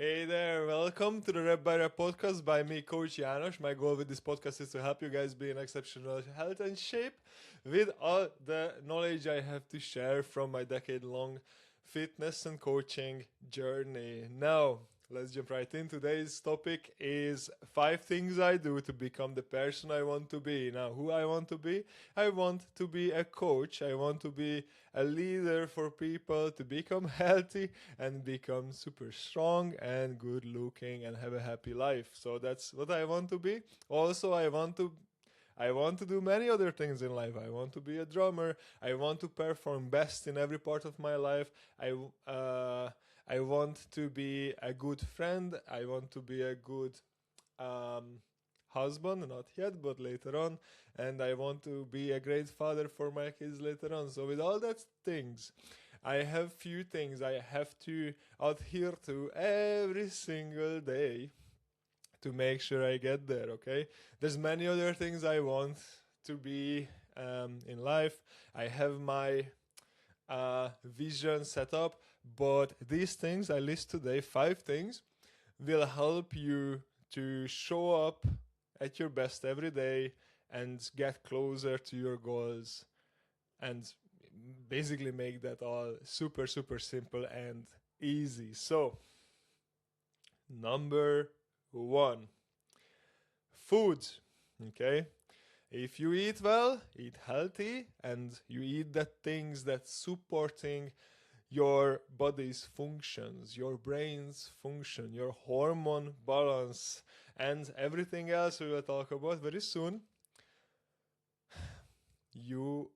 Hey there, welcome to the Rep by Rep podcast by me, Coach Janos. My goal with this podcast is to help you guys be in exceptional health and shape with all the knowledge I have to share from my decade long fitness and coaching journey. Now, let's jump right in. Today's topic is 5 things I do to become the person I want to be. Now, who I want to be? I want to be a coach. I want to be a leader for people to become healthy and become super strong and good looking and have a happy life. So that's what I want to be. Also, I want to do many other things in life. I want to be a drummer. I want to perform best in every part of my life. I want to be a good friend. I want to be a good um, husband, not yet, but later on. And I want to be a great father for my kids later on. So with all that things, I have few things I have to adhere to every single day to make sure I get there. Okay, there's many other things I want to be in life. I have my vision set up, but these things I list today, 5 things, will help you to show up at your best every day and get closer to your goals and basically make that all super, super simple and easy. So, number one, food. Okay, if you eat well, eat healthy, and you eat the things that supporting your body's functions, your brain's function, your hormone balance, and everything else we will talk about very soon, you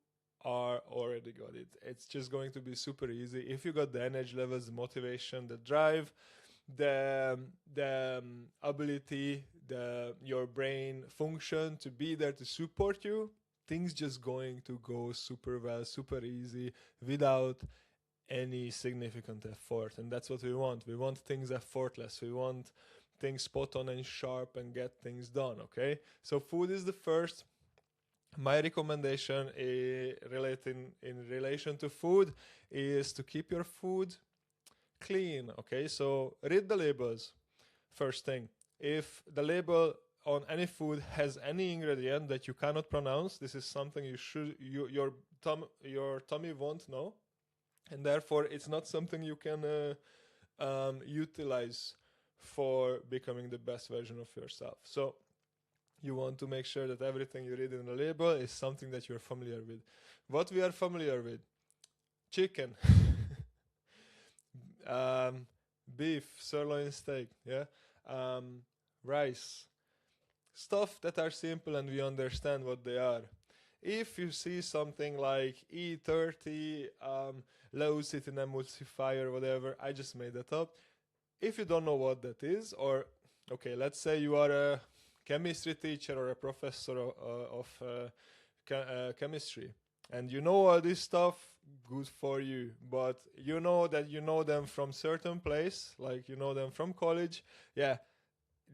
are already got it. It's just going to be super easy if you got the energy levels, the motivation, the drive, the ability, the your brain function to be there to support you. Things just going to go super well, super easy, without any significant effort. And that's what we want. We want things effortless. We want things spot on and sharp and get things done. Okay, so food is the first. My recommendation relating in relation to food is to keep your food clean. Okay, so read the labels first thing. If the label on any food has any ingredient that you cannot pronounce, this is something your tummy won't know, and therefore it's not something you can utilize for becoming the best version of yourself. So you want to make sure that everything you read in the label is something that you're familiar with. What we are familiar with: chicken, um, beef, sirloin steak, yeah, um, rice, stuff that are simple and we understand what they are. If you see something like E30, low city emulsifier, whatever, I just made that up. If you don't know what that is, or okay, let's say you are a chemistry teacher or a professor of chemistry, and you know all this stuff, good for you. But you know that you know them from certain place, like you know them from college. Yeah,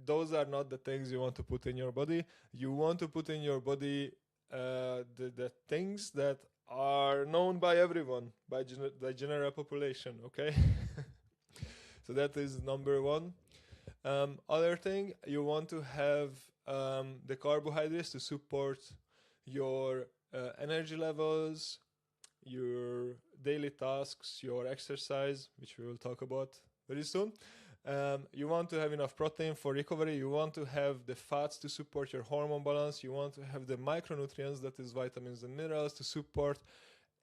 those are not the things you want to put in your body. You want to put in your body the things that are known by everyone, by the general population. Okay, so that is number one. Other thing, you want to have the carbohydrates to support your energy levels, your daily tasks, your exercise, which we will talk about very soon. You want to have enough protein for recovery. You want to have the fats to support your hormone balance. You want to have the micronutrients, that is vitamins and minerals, to support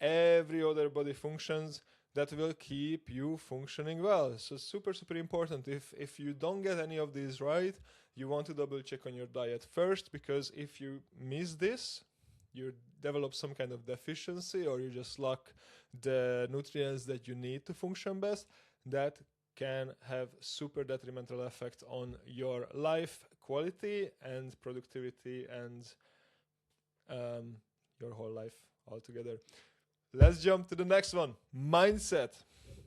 every other body functions that will keep you functioning well. So super, super important. If you don't get any of these right, you want to double check on your diet first, because if you miss this, you develop some kind of deficiency or you just lack the nutrients that you need to function best. That can have super detrimental effect on your life quality and productivity and your whole life altogether. Let's jump to the next one: mindset.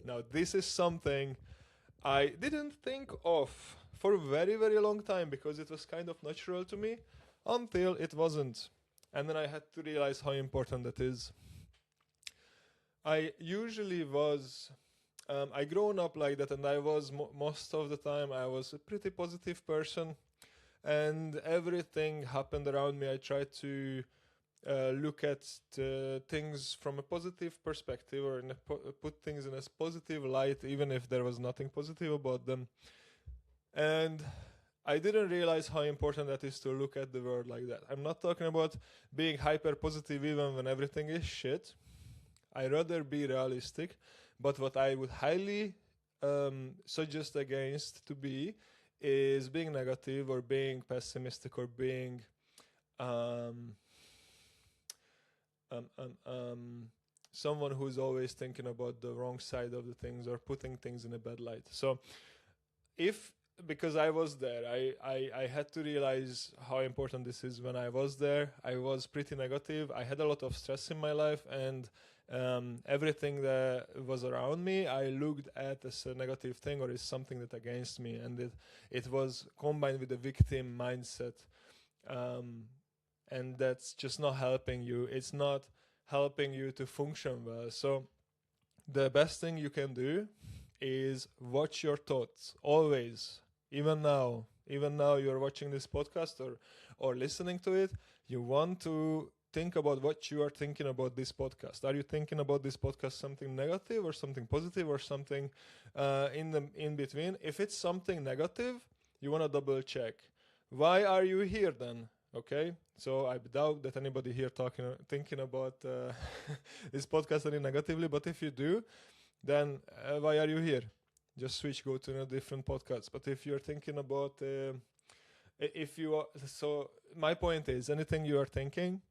Now, this is something I didn't think of for a very, very long time because it was kind of natural to me until it wasn't. And then I had to realize how important that is. I usually was I grown up like that, and I was most of the time I was a pretty positive person, and everything happened around me. I tried to look at the things from a positive perspective, or put things in a positive light, even if there was nothing positive about them. And I didn't realize how important that is to look at the world like that. I'm not talking about being hyper positive even when everything is shit. I rather be realistic, but what I would highly suggest against to be is being negative or being pessimistic or being um, um, um, um, someone who's always thinking about the wrong side of the things or putting things in a bad light. So if because I was there, I had to realize how important this is. When I was there, I was pretty negative. I had a lot of stress in my life, and everything that was around me, I looked at as a negative thing or as something that against me, and it was combined with a victim mindset, and that's just not helping you. It's not helping you to function well. So the best thing you can do is watch your thoughts always. Even now you're watching this podcast or listening to it, you want to think about what you are thinking about this podcast. Are you thinking about this podcast something negative or something positive or something in between? If it's something negative, you want to double check. Why are you here then? Okay, so I doubt that anybody here thinking about this podcast any negatively, but if you do, then why are you here? Just switch, go to a different podcast. But if you're thinking about, if you are, so my point is, anything you are thinking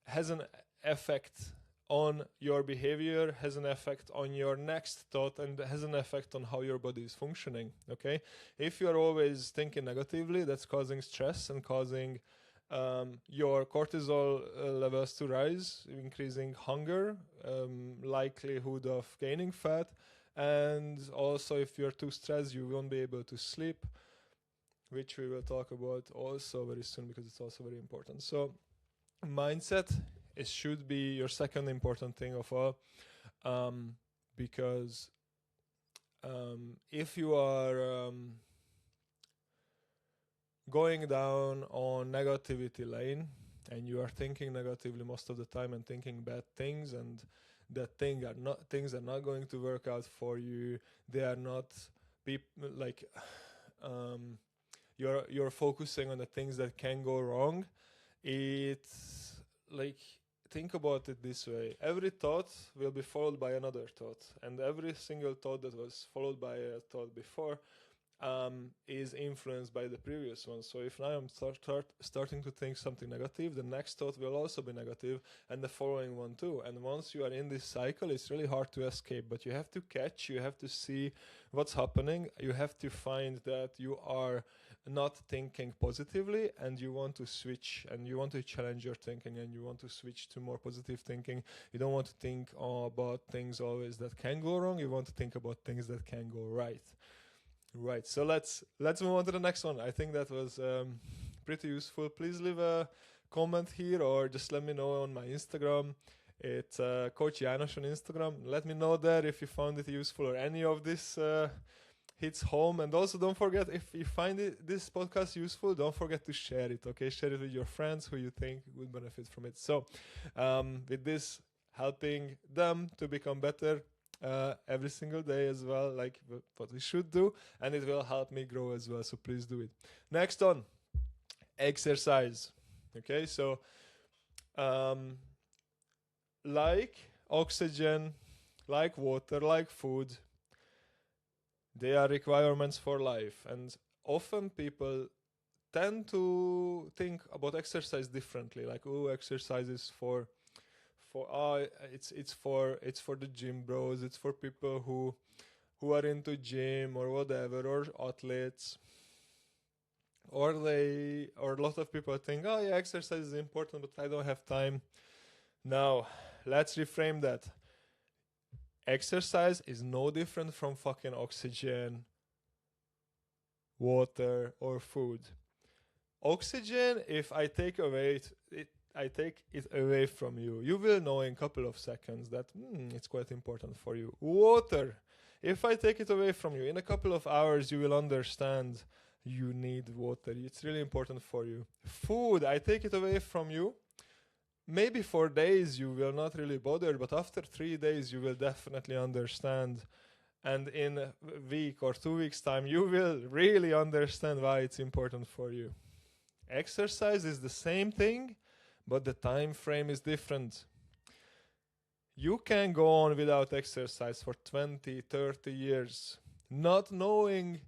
has an effect on your behavior, has an effect on your next thought, and has an effect on how your body is functioning. Okay, if you are always thinking negatively, that's causing stress and causing your cortisol levels to rise, increasing hunger, likelihood of gaining fat, and also if you're too stressed, you won't be able to sleep, which we will talk about also very soon because it's also very important. So mindset, it should be your second important thing of all, because if you are going down on negativity lane and you are thinking negatively most of the time and thinking bad things, and that things are not going to work out for you, they are not like you're focusing on the things that can go wrong. It's like, think about it this way: every thought will be followed by another thought, and every single thought that was followed by a thought before is influenced by the previous one. So if now I'm starting to think something negative, the next thought will also be negative, and the following one too. And once you are in this cycle, it's really hard to escape. But you have to catch, you have to see what's happening. You have to find that you are not thinking positively, and you want to switch, and you want to challenge your thinking, and you want to switch to more positive thinking. You don't want to think about things always that can go wrong. You want to think about things that can go right. Right, so let's move on to the next one. I think that was pretty useful. Please leave a comment here or just let me know on my Instagram. It's Coach János on Instagram. Let me know there if you found it useful or any of this hits home. And also don't forget, if you find this podcast useful, don't forget to share it, okay? Share it with your friends who you think would benefit from it. So with this, helping them to become better every single day as well, like what we should do, and it will help me grow as well, so please do it. Next on, exercise. Okay, so like oxygen, like water, like food, they are requirements for life, and often people tend to think about exercise differently, like, oh, exercise is for it's for the gym bros, it's for people who are into gym or whatever, or athletes, or a lot of people think, oh yeah, exercise is important, but I don't have time. Now let's reframe that. Exercise is no different from fucking oxygen, water, or food. Oxygen, if I take it away from you, you will know in a couple of seconds that it's quite important for you. Water, If I take it away from you, in a couple of hours, you will understand you need water. It's really important for you. Food, I take it away from you. Maybe for days you will not really bother, but after 3 days you will definitely understand. And in a week or 2 weeks' time, you will really understand why it's important for you. Exercise is the same thing, but the time frame is different. You can go on without exercise for 20, 30 years, not knowing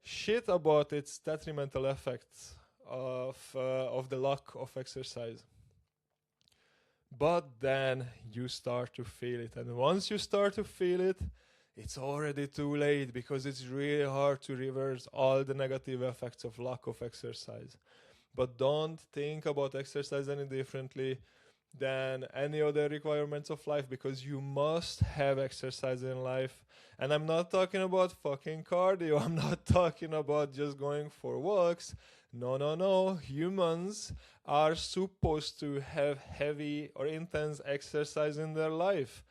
shit about its detrimental effects of the lack of exercise. But then you start to feel it. And once you start to feel it, it's already too late, because it's really hard to reverse all the negative effects of lack of exercise. But don't think about exercise any differently than any other requirements of life, because you must have exercise in life. And I'm not talking about fucking cardio. I'm not talking about just going for walks. No. Humans are supposed to have heavy or intense exercise in their life.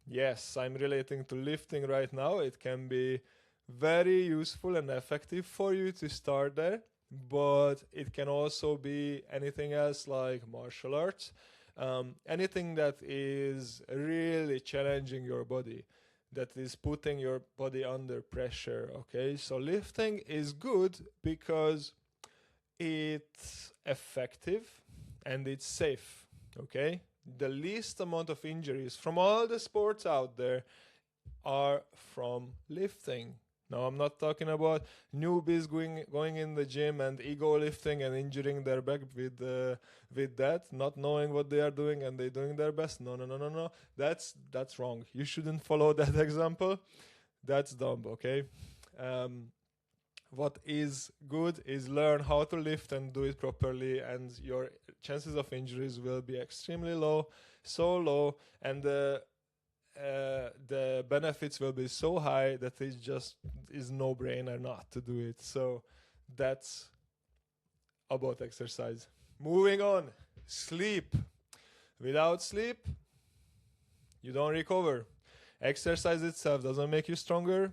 Yes, I'm relating to lifting right now. It can be very useful and effective for you to start there, but it can also be anything else like martial arts. Anything that is really challenging your body, that is putting your body under pressure. Okay, so lifting is good because it's effective and it's safe. Okay, the least amount of injuries from all the sports out there are from lifting. Now, I'm not talking about newbies going in the gym and ego lifting and injuring their back with that, not knowing what they are doing and they doing their best. No. That's wrong. You shouldn't follow that example. That's dumb. Okay. What is good is learn how to lift and do it properly, and your chances of injuries will be extremely low, so low, and the benefits will be so high that it just is no-brainer not to do it. So that's about exercise. Moving on, sleep. Without sleep, you don't recover. Exercise itself doesn't make you stronger.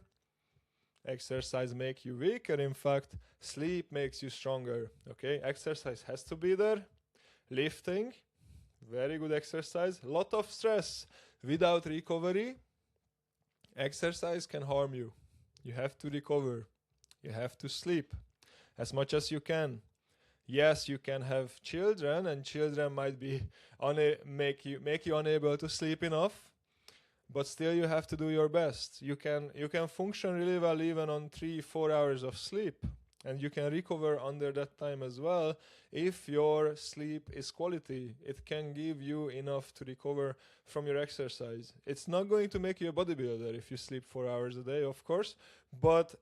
Exercise makes you weaker. In fact, sleep makes you stronger. Okay, exercise has to be there. Lifting, very good exercise. Lot of stress. Without recovery, exercise can harm you. You have to recover. You have to sleep as much as you can. Yes, you can have children, and children might be make you unable to sleep enough. But still, you have to do your best. You can function really well even on 3-4 hours of sleep, and you can recover under that time as well. If your sleep is quality, it can give you enough to recover from your exercise. It's not going to make you a bodybuilder if you sleep 4 hours a day, of course, but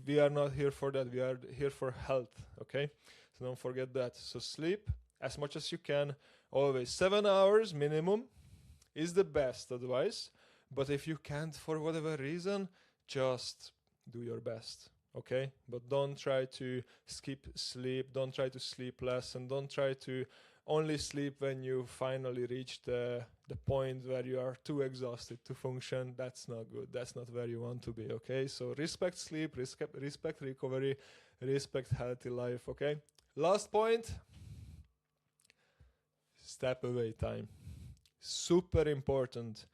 we are not here for that. We are here for health, okay? So don't forget that. So sleep as much as you can, always. 7 hours minimum is the best advice. But if you can't for whatever reason, just do your best, okay? But don't try to skip sleep, don't try to sleep less, and don't try to only sleep when you finally reach the point where you are too exhausted to function. That's not good. That's not where you want to be, okay? So respect sleep, respect recovery, respect healthy life, okay? Last point, step away time. Super important.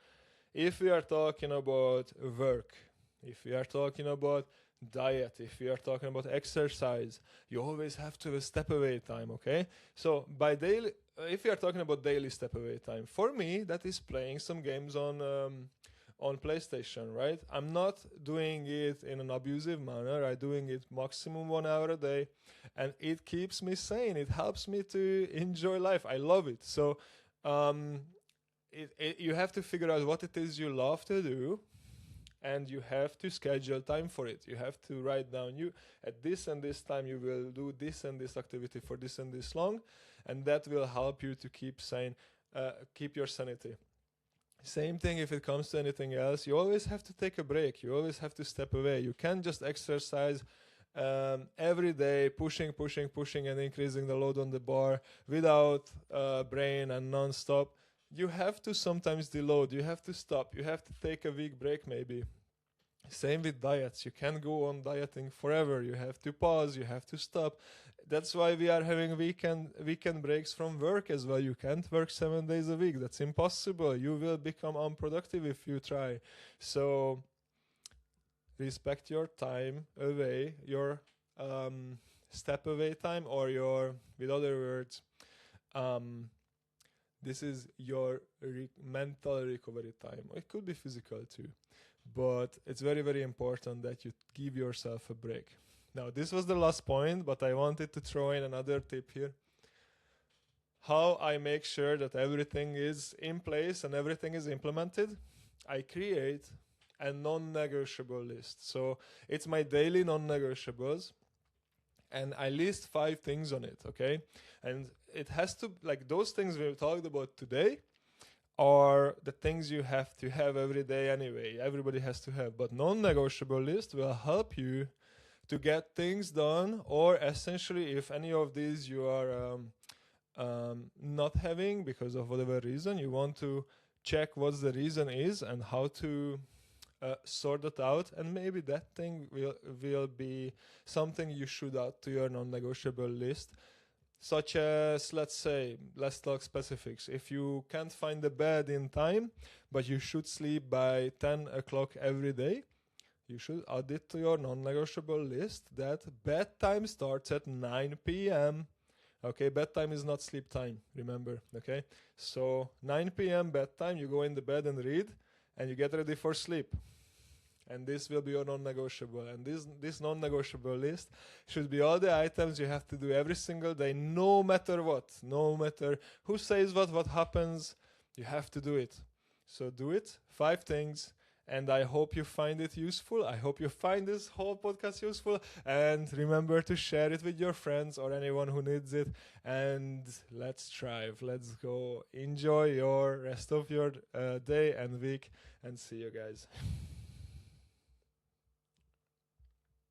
If we are talking about work, if we are talking about diet, if we are talking about exercise, you always have to have a step away time, okay? So by daily, if we are talking about daily step away time, for me that is playing some games on PlayStation, right? I'm not doing it in an abusive manner. I'm doing it maximum 1 hour a day, and it keeps me sane. It helps me to enjoy life. I love it. So you have to figure out what it is you love to do, and you have to schedule time for it. You have to write down, you at this and this time you will do this and this activity for this and this long, and that will help you to keep sane, keep your sanity. Same thing if it comes to anything else. You always have to take a break. You always have to step away. You can't just exercise every day, pushing and increasing the load on the bar without brain and non-stop. You have to sometimes deload. You have to stop. You have to take a week break maybe. Same with diets. You can't go on dieting forever. You have to pause, you have to stop. That's why we are having weekend breaks from work as well. You can't work 7 days a week. That's impossible. You will become unproductive if you try. So respect your time away, your step away time, or your, with other words, um, this is your mental recovery time. It could be physical too, but it's very, very important that you give yourself a break. Now, this was the last point, but I wanted to throw in another tip here. How I make sure that everything is in place and everything is implemented. I create a non negotiable list. So it's my daily non negotiables, and I list 5 things on it, okay? And it has to, like, those things we talked about today are the things you have to have every day anyway. Everybody has to have. But non negotiable list will help you to get things done, or essentially, if any of these you are not having because of whatever reason, you want to check what the reason is and how to sort it out, and maybe that thing will be something you should add to your non-negotiable list, such as, let's talk specifics. If you can't find the bed in time but you should sleep by 10 o'clock every day, you should add it to your non-negotiable list that bedtime starts at 9 p.m. Okay, bedtime is not sleep time, remember, okay? So 9 p.m. bedtime, you go in the bed and read, and you get ready for sleep. And this will be your non-negotiable. And this non-negotiable list should be all the items you have to do every single day, no matter what, no matter who says what happens, you have to do it. So do it, 5 things, and I hope you find it useful. I hope you find this whole podcast useful, and remember to share it with your friends or anyone who needs it. And let's thrive. Let's go. Enjoy your rest of your day and week, and see you guys.